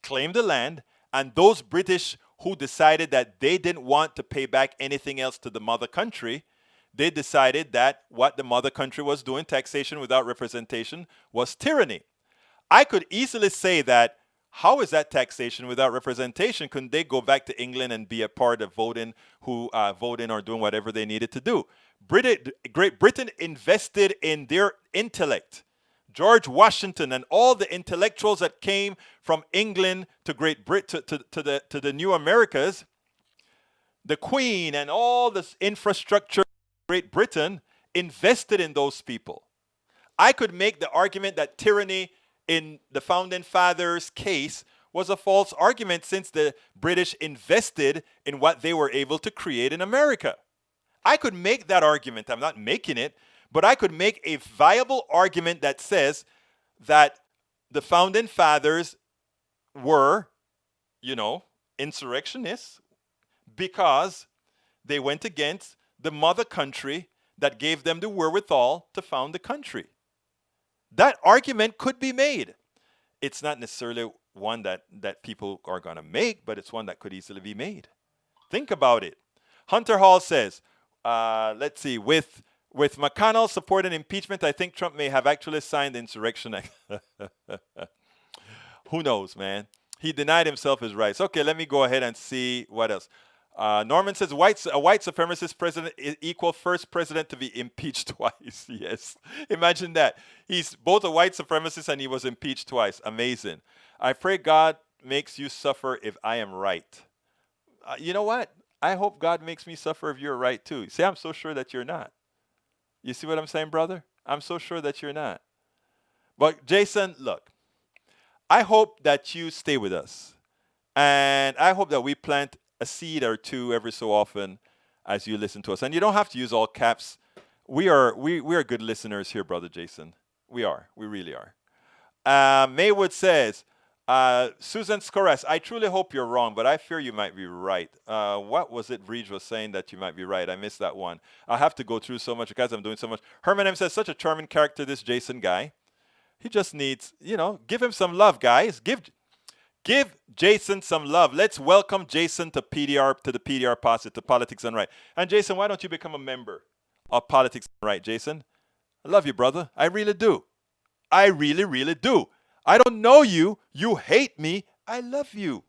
Speaker 1: claimed the land, and those British who decided that they didn't want to pay back anything else to the mother country, they decided that what the mother country was doing, taxation without representation, was tyranny. I could easily say that, how is that taxation without representation? Couldn't they go back to England and be a part of voting or doing whatever they needed to do? Great Britain invested in their intellect. George Washington and all the intellectuals that came from England to Great Britain to the new Americas, the Queen and all this infrastructure of Great Britain invested in those people. I could make the argument that tyranny in the Founding Fathers' case was a false argument since the British invested in what they were able to create in America. I could make that argument. I'm not making it, but I could make a viable argument that says that the Founding Fathers were, insurrectionists because they went against the mother country that gave them the wherewithal to found the country. That argument could be made. It's not necessarily one that people are going to make, but it's one that could easily be made. Think about it. Hunter Hall says, let's see, with McConnell supporting impeachment, I think Trump may have actually signed the Insurrection Act. Who knows, man? He denied himself his rights. Okay, let me go ahead and see what else. Norman says, a white supremacist president is equal first president to be impeached twice. Yes, imagine that. He's both a white supremacist and he was impeached twice. Amazing. I pray God makes you suffer if I am right. You know what? I hope God makes me suffer if you're right too. See, I'm so sure that you're not. You see what I'm saying, brother? I'm so sure that you're not. But Jason, look, I hope that you stay with us. And I hope that we plant a seed or two every so often as you listen to us. And you don't have to use all caps. We are good listeners here, Brother Jason. We are. We really are. Maywood says, Susan Scores, I truly hope you're wrong, but I fear you might be right. What was it Breach was saying that you might be right? I missed that one. I have to go through so much because I'm doing so much. Herman M says, such a charming character, this Jason guy. He just needs, give him some love, guys. Give Jason some love. Let's welcome Jason to the PDR Posse, to Politics and Right. And Jason, why don't you become a member of Politics and Right, Jason? I love you, brother. I really do. I really, really do. I don't know you. You hate me. I love you.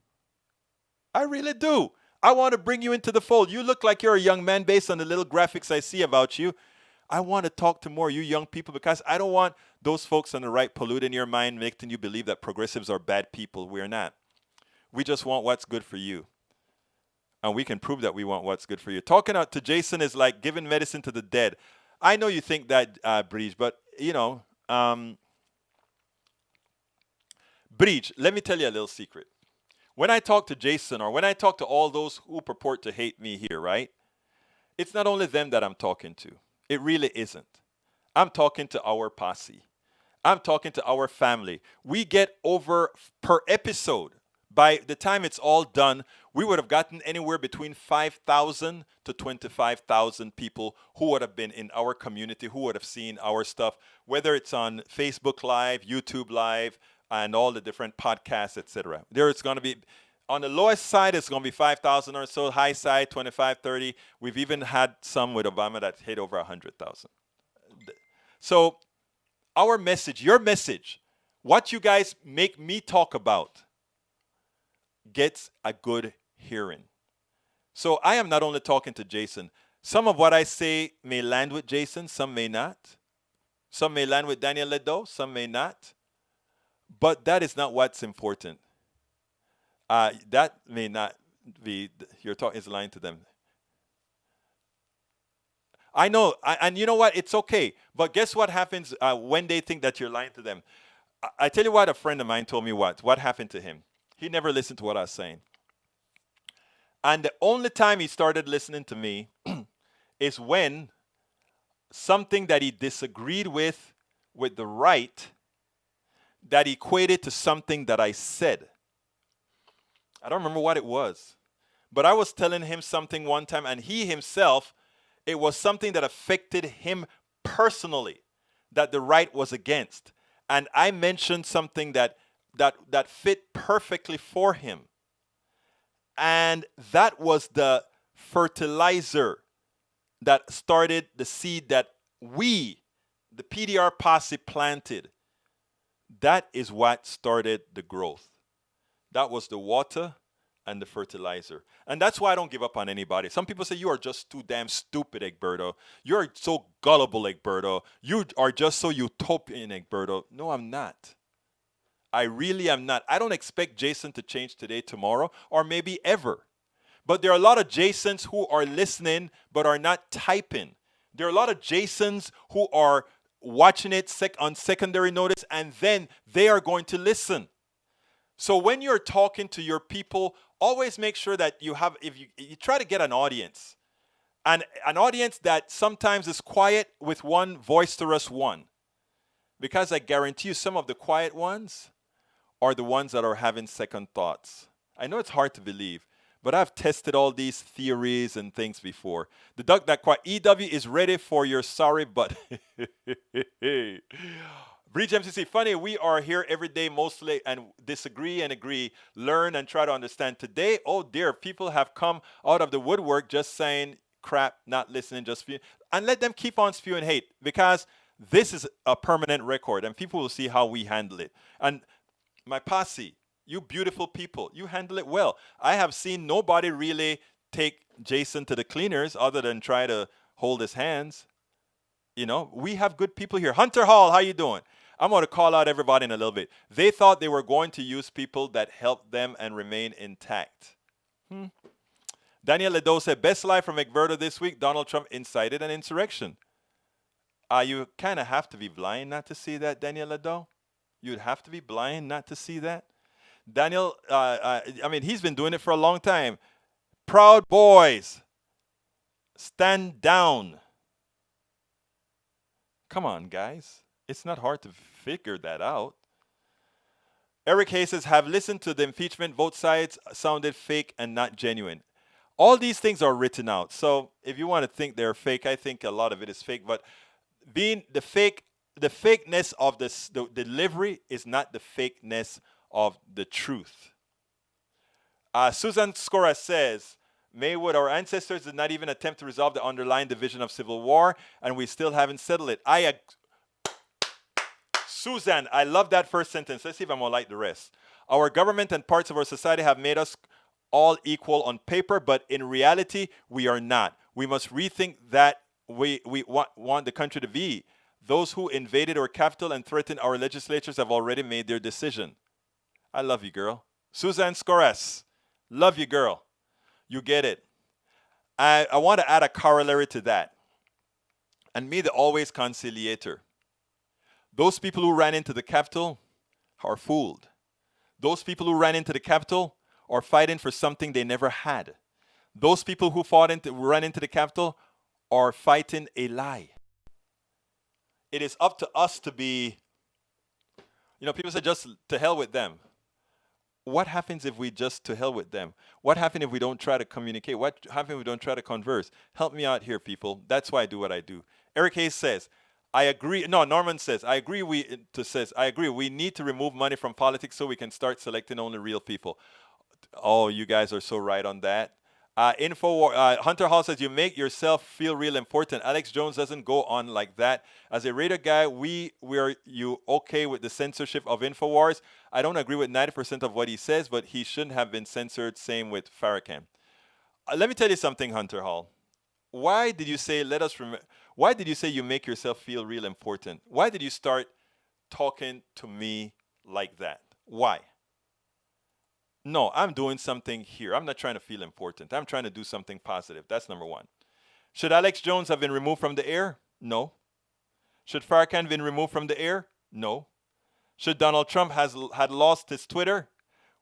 Speaker 1: I really do. I want to bring you into the fold. You look like you're a young man based on the little graphics I see about you. I want to talk to more of you young people because I don't want those folks on the right polluting your mind, making you believe that progressives are bad people. We're not. We just want what's good for you. And we can prove that we want what's good for you. Talking out to Jason is like giving medicine to the dead. I know you think that, Breach, but, Breach, let me tell you a little secret. When I talk to Jason or when I talk to all those who purport to hate me here, right? It's not only them that I'm talking to. It really isn't. I'm talking to our posse. I'm talking to our family. We get over per episode. By the time it's all done, we would have gotten anywhere between 5,000 to 25,000 people who would have been in our community, who would have seen our stuff, whether it's on Facebook Live, YouTube Live, and all the different podcasts, etc. There it's going to be, on the lowest side, it's going to be 5,000 or so. High side, 25, 30. We've even had some with Obama that hit over 100,000. So our message, your message, what you guys make me talk about gets a good hearing. So I am not only talking to Jason. Some of what I say may land with Jason, some may not. Some may land with Daniel Ledo, some may not. But that is not what's important. That may not be, your talk is lying to them. I know, and you know what? It's okay. But guess what happens when they think that you're lying to them? I tell you what, a friend of mine told me what happened to him. He never listened to what I was saying. And the only time he started listening to me is when something that he disagreed with the right, that equated to something that I said. I don't remember what it was. But I was telling him something one time, and he himself, it was something that affected him personally, that the right was against. And I mentioned something that fit perfectly for him. And that was the fertilizer that started the seed that we, the PDR posse, planted. That is what started the growth. That was the water and the fertilizer. And that's why I don't give up on anybody. Some people say, you are just too damn stupid, Egberto. You're so gullible, Egberto. You are just so utopian, Egberto. No, I'm not. I really am not. I don't expect Jason to change today, tomorrow, or maybe ever. But there are a lot of Jasons who are listening but are not typing. There are a lot of Jasons who are watching it on secondary notice, and then they are going to listen. So when you're talking to your people, always make sure that you have, if you try to get an audience, and an audience that sometimes is quiet with one boisterous one. Because I guarantee you some of the quiet ones are the ones that are having second thoughts. I know it's hard to believe, but I've tested all these theories and things before. The duck that quiet, EW is ready for your sorry butt. Breach MCC, funny, we are here every day mostly and disagree and agree, learn and try to understand. Today, oh dear, people have come out of the woodwork just saying crap, not listening, just spewing. And let them keep on spewing hate, because this is a permanent record and people will see how we handle it. And my posse, you beautiful people, you handle it well. I have seen nobody really take Jason to the cleaners other than try to hold his hands. You know, we have good people here. Hunter Hall, how you doing? I'm going to call out everybody in a little bit. They thought they were going to use people that helped them and remain intact. Daniel Ledo said, best lie from McVerda this week, Donald Trump incited an insurrection. You kind of have to be blind not to see that, Daniel Ledo. You'd have to be blind not to see that. Daniel, I mean, he's been doing it for a long time. Proud Boys, stand down. Come on, guys. It's not hard to figure that out. Eric Hayes says, have listened to the impeachment. Both sides sounded fake and not genuine. All these things are written out. So if you want to think they're fake, I think a lot of it is fake. But being the fakeness of the delivery is not the fakeness of the truth. Susan Scora says, Maywood, our ancestors did not even attempt to resolve the underlying division of civil war, and we still haven't settled it. Susan, I love that first sentence. Let's see if I'm going to like the rest. Our government and parts of our society have made us all equal on paper, but in reality, we are not. We must rethink that we want the country to be. Those who invaded our capital and threatened our legislatures have already made their decision. I love you, girl. Suzanne Scores, love you, girl. You get it. I want to add a corollary to that. And me, the always conciliator. Those people who ran into the Capitol are fooled. Those people who ran into the Capitol are fighting for something they never had. Those people who ran into the Capitol are fighting a lie. It is up to us to be, people say just to hell with them. What happens if we just to hell with them? What happens if we don't try to communicate? What happens if we don't try to converse? Help me out here, people. That's why I do what I do. Eric Hayes says, I agree. No, Norman says, I agree. I agree. We need to remove money from politics so we can start selecting only real people. Oh, you guys are so right on that. Hunter Hall says, you make yourself feel real important. Alex Jones doesn't go on like that. As a radar guy, are you okay with the censorship of InfoWars? I don't agree with 90% of what he says, but he shouldn't have been censored. Same with Farrakhan. Let me tell you something, Hunter Hall. Why did you say, why did you say you make yourself feel real important? Why did you start talking to me like that? Why? No, I'm doing something here. I'm not trying to feel important. I'm trying to do something positive. That's number one. Should Alex Jones have been removed from the air? No. Should Farrakhan have been removed from the air? No. Should Donald Trump had lost his Twitter?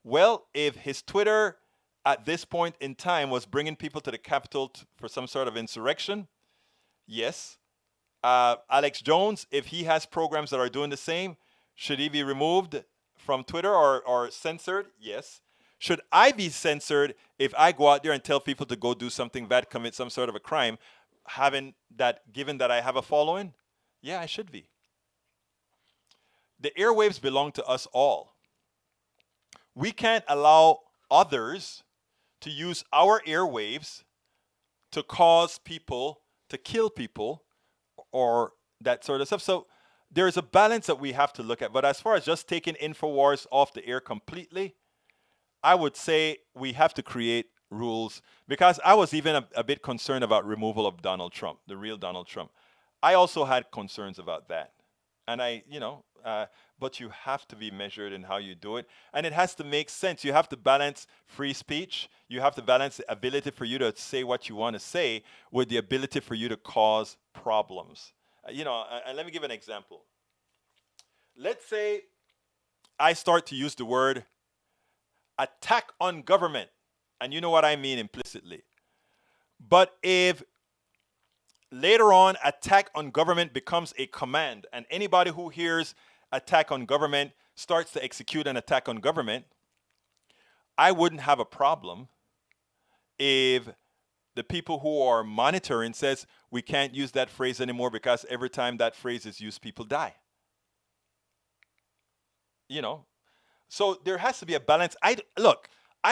Speaker 1: Well, if his Twitter at this point in time was bringing people to the Capitol for some sort of insurrection, yes. Alex Jones, if he has programs that are doing the same, should he be removed from Twitter or censored? Yes. Should I be censored if I go out there and tell people to go do something bad, commit some sort of a crime, given that I have a following? Yeah, I should be. The airwaves belong to us all. We can't allow others to use our airwaves to cause people, to kill people, or that sort of stuff. So there's a balance that we have to look at. But as far as just taking InfoWars off the air completely, I would say we have to create rules, because I was even a bit concerned about removal of Donald Trump, the real Donald Trump. I also had concerns about that. And but you have to be measured in how you do it. And it has to make sense. You have to balance free speech. You have to balance the ability for you to say what you want to say with the ability for you to cause problems. And let me give an example. Let's say I start to use the word attack on government, and you know what I mean implicitly. But if later on attack on government becomes a command, and anybody who hears attack on government starts to execute an attack on government, I wouldn't have a problem if the people who are monitoring says we can't use that phrase anymore because every time that phrase is used, people die. So there has to be a balance. I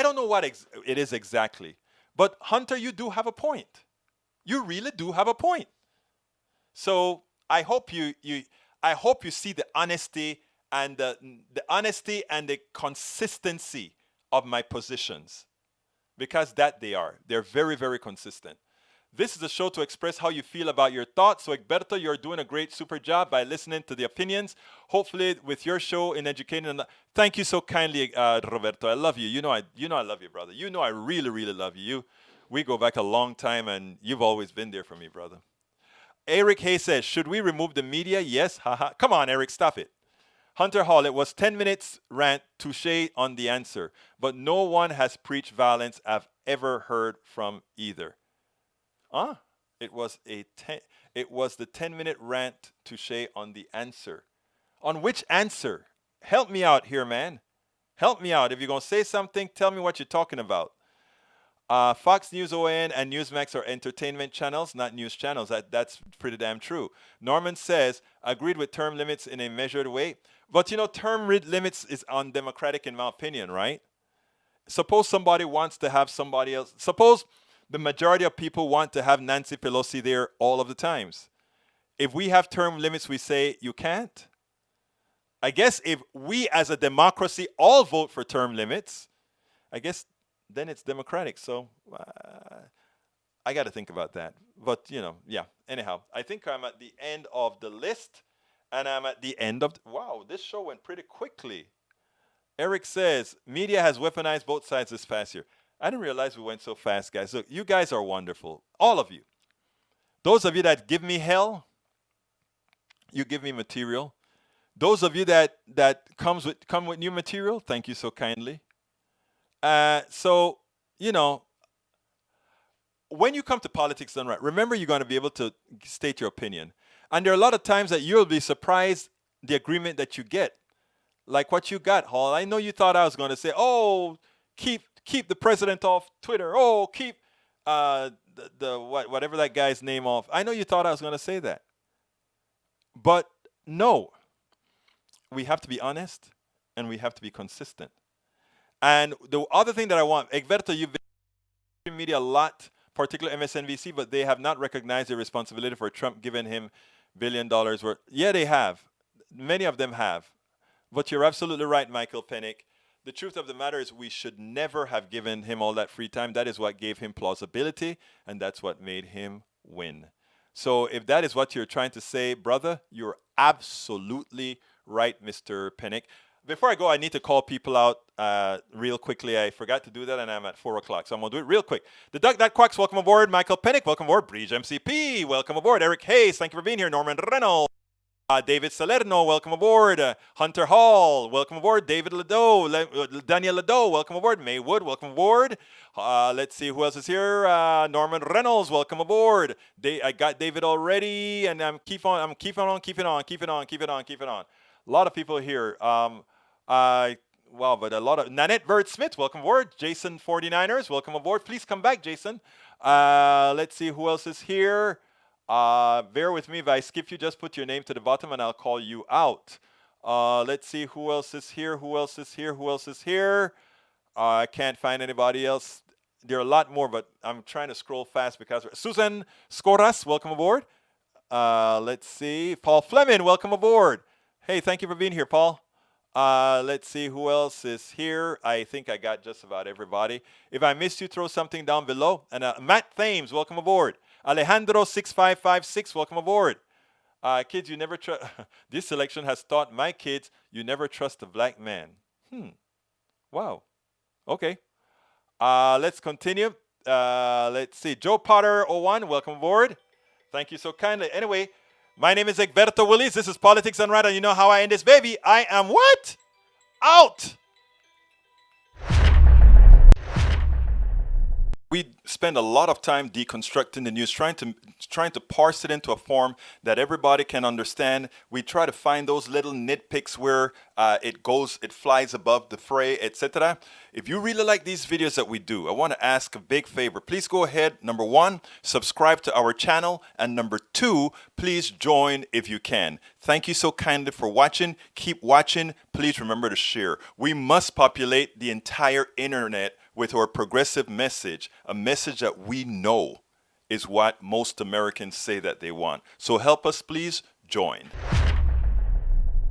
Speaker 1: don't know what it is exactly, but Hunter, you do have a point. You really do have a point. So I hope you see the honesty and the consistency of my positions, because they're very, very consistent. This is a show to express how you feel about your thoughts. So, Egberto, you're doing a great, super job by listening to the opinions. Hopefully, with your show in educating. Thank you so kindly, Roberto. I love you. You know I love you, brother. You know I really, really love you. We go back a long time, and you've always been there for me, brother. Eric Hayes says, should we remove the media? Yes. Haha. Come on, Eric, stop it. Hunter Hall, it was 10 minutes rant, touche on the answer, but no one has preached violence I've ever heard from either. It was the 10-minute rant, touche on the answer. On which answer? Help me out here, man. Help me out. If you're going to say something, tell me what you're talking about. Fox News OAN and Newsmax are entertainment channels, not news channels. That's pretty damn true. Norman says, agreed with term limits in a measured way. But term limits is undemocratic in my opinion, right? Suppose somebody wants to have somebody else. Suppose the majority of people want to have Nancy Pelosi there all of the times. If we have term limits, we say you can't. I guess if we as a democracy all vote for term limits, I guess then it's democratic. So I got to think about that. But, yeah. Anyhow, I think I'm at the end of the list. And I'm at the end of... wow, this show went pretty quickly. Eric says, media has weaponized both sides this past year. I didn't realize we went so fast, guys. Look, you guys are wonderful. All of you. Those of you that give me hell, you give me material. Those of you that come with new material, thank you so kindly. So, when you come to politics done right, remember you're going to be able to state your opinion. And there are a lot of times that you'll be surprised the agreement that you get. Like what you got, Hall. I know you thought I was going to say, oh, keep the president off Twitter. Oh, keep whatever that guy's name off. I know you thought I was going to say that. But no. We have to be honest and we have to be consistent. And the other thing that I want, Egberto, you've been in media a lot, particularly MSNBC, but they have not recognized their responsibility for Trump giving him $1 billion worth. Yeah, they have. Many of them have. But you're absolutely right, Michael Pennick. The truth of the matter is we should never have given him all that free time. That is what gave him plausibility, and that's what made him win. So if that is what you're trying to say, brother, you're absolutely right, Mr. Pennick. Before I go, I need to call people out real quickly. I forgot to do that, and I'm at 4 o'clock, so I'm going to do it real quick. The Duck That Quacks, welcome aboard. Michael Pennick, welcome aboard. Breege MCP, welcome aboard. Eric Hayes, thank you for being here. Norman Reynolds. David Salerno, welcome aboard. Hunter Hall, welcome aboard. David Daniel Ledoux, welcome aboard. May Wood, welcome aboard. Let's see who else is here. Norman Reynolds, welcome aboard. I got David already, and I'm keeping on. A lot of people here. Wow, but a lot of Nanette Bird Smith, welcome aboard. Jason 49ers, welcome aboard. Please come back, Jason. Let's see who else is here. Bear with me if I skip you. Just put your name to the bottom and I'll call you out. Let's see who else is here. I can't find anybody else. There are a lot more, but I'm trying to scroll fast because Susan Scoras, welcome aboard. Let's see. Paul Fleming, welcome aboard. Hey, thank you for being here, Paul. Let's see who else is here. I think I got just about everybody. If I missed you, throw something down below. And Matt Thames, welcome aboard. Alejandro 6556, welcome aboard. Kids, you never trust. This election has taught my kids you never trust a black man. Wow. Okay. Let's continue. Let's see. Joe Potter 01, welcome aboard. Thank you so kindly. Anyway, my name is Egberto Willis. This is Politics Done Right, and you know how I end this baby. I am what? Out. We spend a lot of time deconstructing the news, trying to parse it into a form that everybody can understand. We try to find those little nitpicks where it flies above the fray, etc. If you really like these videos that we do, I want to ask a big favor. Please go ahead, number 1, subscribe to our channel, and number 2, please join if you can. Thank you so kindly for watching. Keep watching. Please remember to share. We must populate the entire internet with our progressive message, a message that we know is what most Americans say that they want. So help us, please join.